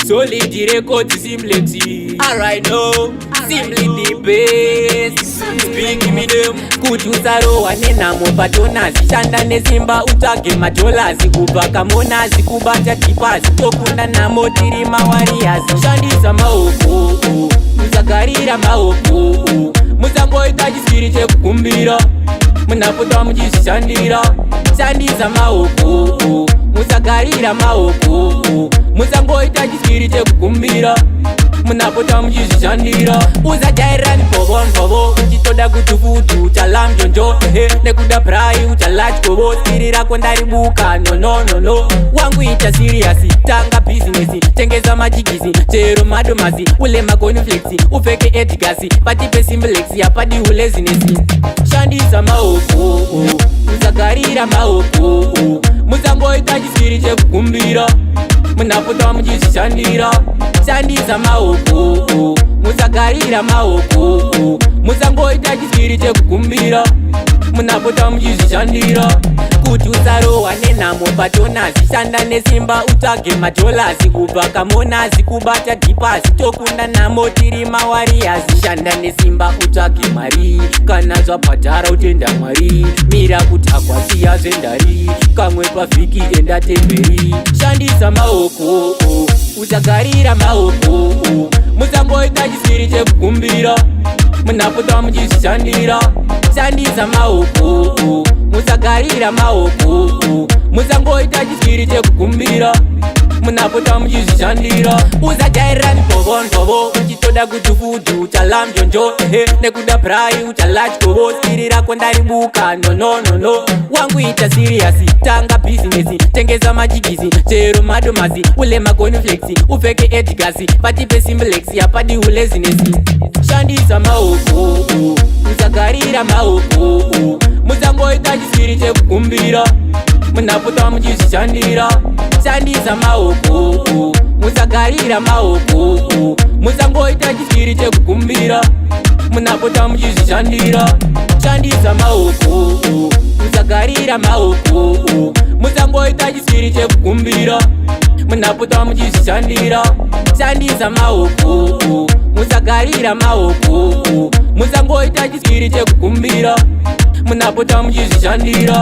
Solid record Simplex. Alright now, simply the best. Speak me them. Kutusaro wanenamo patonazi. Shanda nesimba utage majolazi. Kubaka monazi, kubata tipazi. Tokunda na motiri mawariazi. Shandisa maoko, muzagarira maoko. Muzango itaji spirite kukumbira. Munapota mujishandira. Shandisa maoko, muzagarira maoko. Muzango itaji spirite kukumbira. Munapota mujishandira. Uzajaira ni povon povo. Uchitoda kutufutu utalam jonjo. Nekuda prai utalach kovo. Spirira kwandaribuka no. Wangu ita serious. Tanga business. Tengeza majigisi. Chero madomazi. Ule makoni flexi. Ufeke edgasi. Patipe simplexi. Apadi ulezinesi. Shandisa maoko. Uzagarira maoko. Muzango itaji spirite kukumbira. Munapota mujishandira. Shandisa maoko. Muzagarira maoko. Muzango itaji spirite kukumbira. Munapota mujishandira. Kutusaro wanenamo patonazi. Shanda nesimba utage majolazi. Kubaka monazi, kubata tipazi. Tokunda na motiri mawariazi. Shanda nesimba utage mari. Kana zvapatara utenda mwari. Mira kutakwa siya zendari. Kamwe pafiki enda temberi. Shandisa maoko, uzagarira maoko. Muzango itaji spirite kukumbira. Munapota mujishandira. Shandisa maoko, muzagarira maoko. Muzango itaji spirite kukumbira. Munapota mujishandira. Uzajaira ni povon povo. Uchitoda kutufutu utalam jonjo. Nekuda prai utalach kovo. Spirira kwandaribuka no. Wangu ita serious. Tanga business. Tengeza majigisi. Chero madomazi. Ule makoni flexi. Ufeke edgasi. Patipe simplexi. Apadi ulezinesi. Shandisa maoko, uzagarira maoko. Muzango itaji spirite kukumbira. Munapota mujishandira. Shandisa maoko, muzagarira maoko. Muzango itaji spirite kukumbira. Munapota mujishandira. Shandisa maoko, uzagarira maoko. Muzango itaji spirite kukumbira. Munapota mujishandira. Shandisa maoko, muzagarira maoko. Muzango itaji spirite kukumbira. Munapota mujishandira.